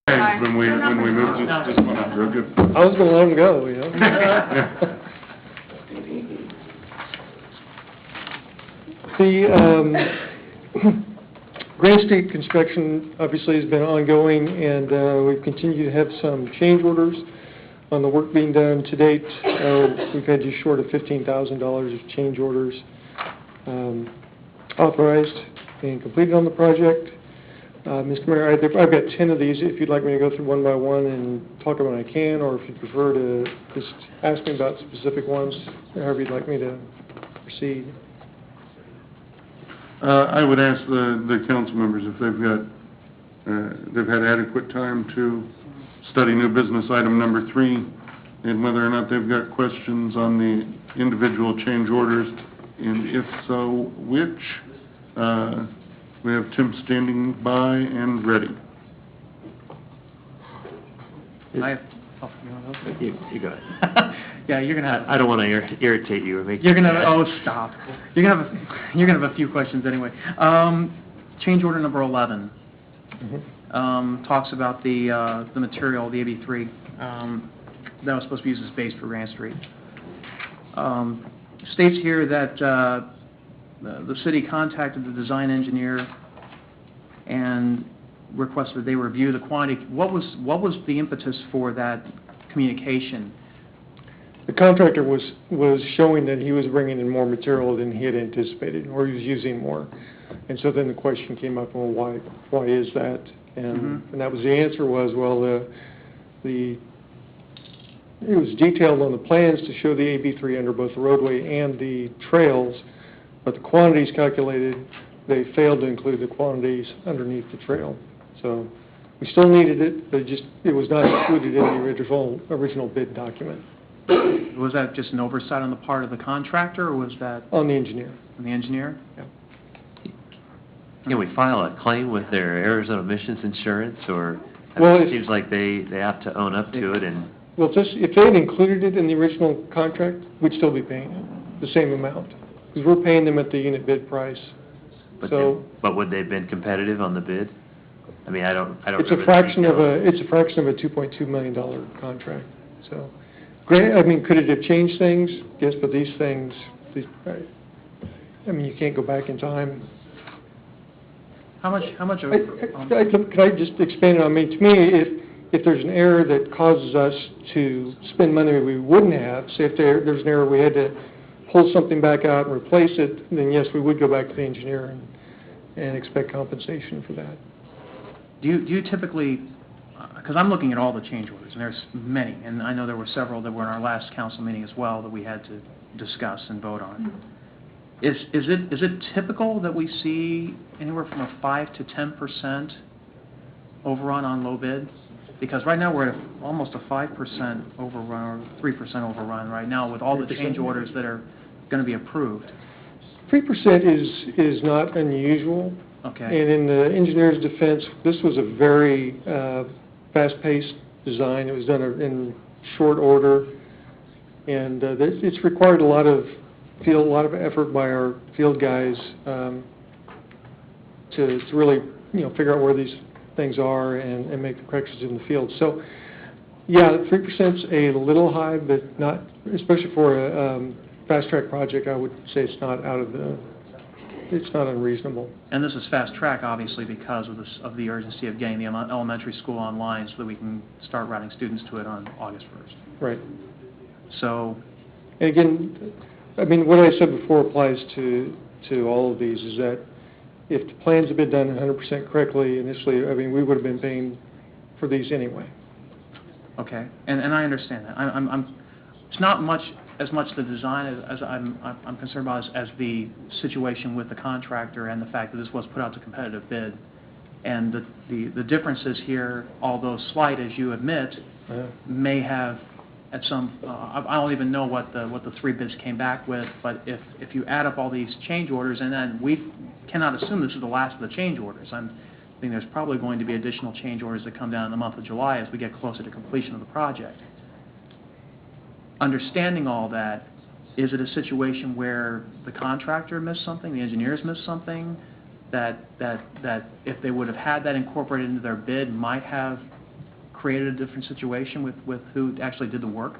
Hey, when we moved this one up, real good. I was gonna let him go, you know? The Grand State construction obviously has been ongoing, and we've continued to have some change orders on the work being done to date. We've had just short of $15,000 of change orders authorized and completed on the project. Mr. Mayor, I've got 10 of these. If you'd like me to go through one by one and talk about it, I can, or if you prefer to just ask me about specific ones, however you'd like me to proceed. I would ask the council members if they've had adequate time to study new business item number 3, and whether or not they've got questions on the individual change orders, and if so, which. We have Tim standing by and ready. You go ahead. Yeah, you're gonna have. I don't want to irritate you or make You're you gonna. mad. Oh, stop. You're gonna have a few questions anyway. Change order number 11 talks about the material, the AB3 that was supposed to be used as base for Grant Street. States here that the city contacted the design engineer and requested they review the quantity. What was the impetus for that communication? The contractor was showing that he was bringing in more material than he had anticipated, or he was using more. And so then the question came up, well, why is that? And that was the answer was, well, it was detailed on the plans to show the AB3 under both the roadway and the trails, but the quantities calculated, they failed to include the quantities underneath the trail. So we still needed it, but it was not included in the original bid document. Was that just an oversight on the part of the contractor, or was that On the engineer. on the engineer? Yeah. Can we file a claim with their errors and omissions insurance, or Well, it seems like they have to own up to it and... Well, if they had included it in the original contract, we'd still be paying it, the same amount. Because we're paying them at the unit bid price. But would they have been competitive on the bid? I mean, I don't It's remember a the fraction of details. a $2.2 million contract. So, great. I mean, could it have changed things? Yes, but these things, I mean, you can't go back in time. How much of? Could I just expand it on me? To me, if there's an error that causes us to spend money we wouldn't have, say if there's an error we had to pull something back out and replace it, then yes, we would go back to the engineer and expect compensation for that. Do you typically, because I'm looking at all the change orders, and there's many, and I know there were several that were in our last council meeting as well that we had to discuss and vote on. Is it typical that we see anywhere from a 5 to 10% overrun on low bid? Because right now we're at almost a 5% overrun or 3% overrun right now with all the change orders that are going to be approved. 3% is not unusual. Okay. And in the engineer's defense, this was a very fast-paced design. It was done in short order, and it's required a lot of effort by our field guys to really figure out where these things are and make the corrections in the field. So, yeah, 3%'s a little high, but not, especially for a fast-track project. I would say it's not unreasonable. And this is fast track, obviously, because of the urgency of getting the elementary school online so that we can start routing students to it on August 1st. Right. So. And again, I mean, what I said before applies to all of these, is that if the plans had been done 100% correctly initially, I mean, we would have been paying for these anyway. Okay, and I understand that. It's not as much the design as I'm concerned about as the situation with the contractor and the fact that this was put out to competitive bid, and the differences here, although slight as you admit, may have at some. I don't even know what the 3 bids came back with, but if you add up all these change orders, and then we cannot assume this is the last of the change orders. I think there's probably going to be additional change orders that come down in the month of July as we get closer to completion of the project. Understanding all that, is it a situation where the contractor missed something, the engineers missed something, that if they would have had that incorporated into their bid might have created a different situation with who actually did the work?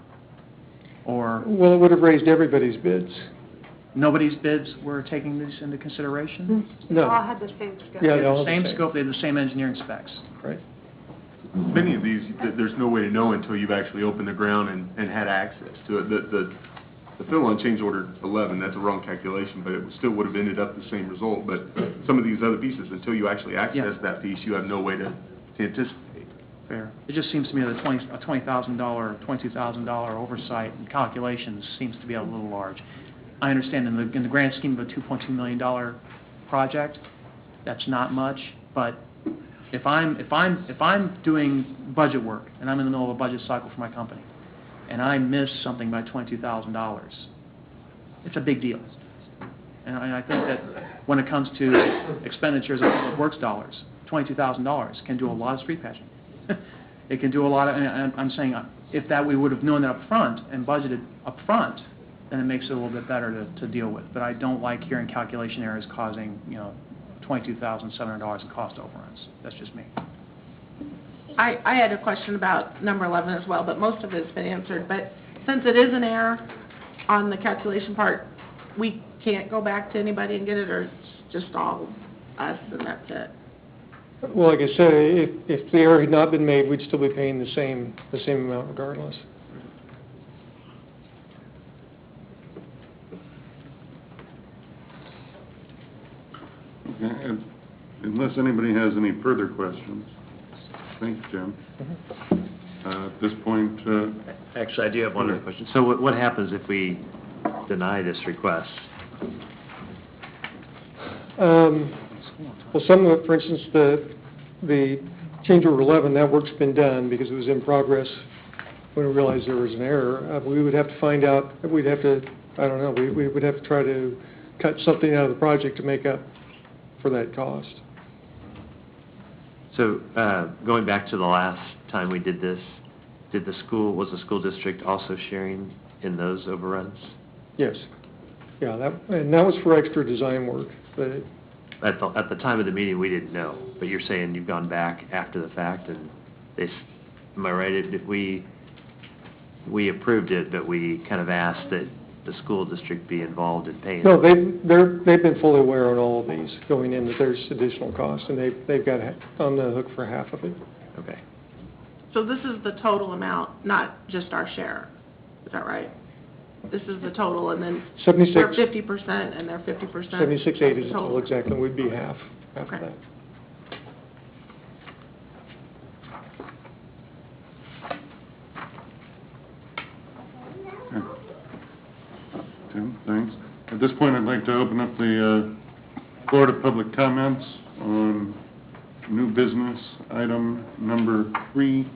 Or Well, it would have raised everybody's bids. nobody's bids were taking this into consideration? No. All had the same scope. Yeah, They they all had had the same scope, they had the same engineering specs. Right. Many of these, there's no way to know until you've actually opened the ground and had access to it. The fill on change order 11, that's a wrong calculation, but it still would have ended up the same result. But some of these other pieces, until you actually access Yeah. that piece, you have no way to anticipate. Fair. It just seems to me that a $20,000, $22,000 oversight and calculations seems to be a little large. I understand in the grand scheme of a $2.2 million project, that's not much, but if I'm doing budget work and I'm in the middle of a budget cycle for my company and I miss something by $22,000, it's a big deal. And I think that when it comes to expenditures of public works dollars, $22,000 can do a lot of street patching. It can do a lot of, and I'm saying, if that we would have known that up front and budgeted up front, then it makes it a little bit better to deal with. But I don't like hearing calculation errors causing, $22,700 in cost overruns. That's just me. I had a question about number 11 as well, but most of it's been answered. But since it is an error on the calculation part, we can't go back to anybody and get it, or it's just all us and that's it? Well, like I said, if the error had not been made, we'd still be paying the same amount regardless. Okay, unless anybody has any further questions. Thank you, Jim. At this point, Actually, I do have one other question. So what happens if we deny this request? Well, some of it, for instance, the change order 11, that work's been done because it was in progress when we realized there was an error. We would have to find out, we would have to try to cut something out of the project to make up for that cost. So, going back to the last time we did this, was the school district also sharing in those overruns? Yes. Yeah, that was for extra design work, but At the time of the meeting, we didn't know, but you're saying you've gone back after the fact, and am I right? We approved it, but we kind of asked that the school district be involved in paying. no, they've been fully aware on all of these going in that there's additional costs, and they've got on the hook for half of it. Okay. So this is the total amount, not just our share. Is that right? This is the total, and then 76. we're 50% and they're 50%? 76.8 is the total exactly, we'd be half of Okay. that. okay. Tim, thanks. At this point, I'd like to open up the floor to public comments on new business item number 3.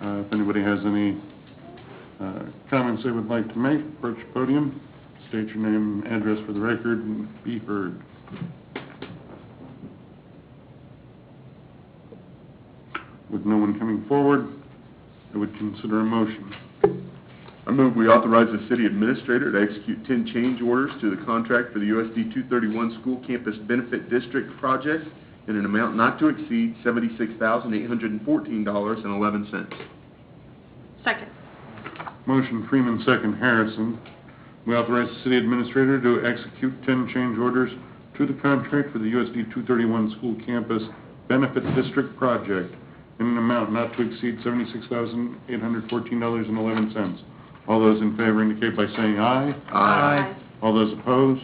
If anybody has any comments they would like to make, approach the podium, state your name and address for the record, and be heard. With no one coming forward, I would consider a motion. I move we authorize the city administrator to execute 10 change orders to the contract for the USD 231 School Campus Benefit District project in an amount not to exceed $76,814.11. Second. Motion Freeman, second Harrison. We authorize the city administrator to execute 10 change orders to the contract for the USD 231 School Campus Benefit District project in an amount not to exceed $76,814.11. All those in favor indicate by saying aye. Aye. All those opposed?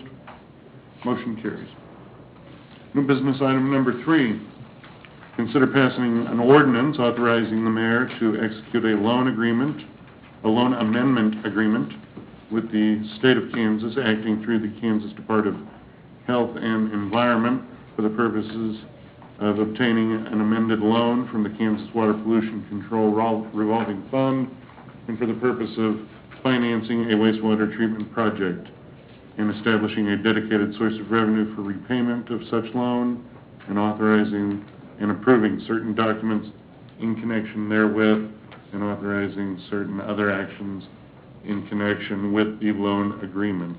Motion carries. New business item number 3. Consider passing an ordinance authorizing the mayor to execute a loan amendment agreement with the state of Kansas, acting through the Kansas Department of Health and Environment for the purposes of obtaining an amended loan from the Kansas Water Pollution Control Revolving Fund and for the purpose of financing a wastewater treatment project and establishing a dedicated source of revenue for repayment of such loan and authorizing and approving certain documents in connection therewith and authorizing certain other actions in connection with the loan agreement.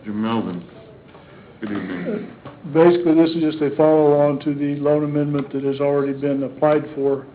Jim Melvin, good evening. Basically, this is just a follow-on to the loan amendment that has already been applied for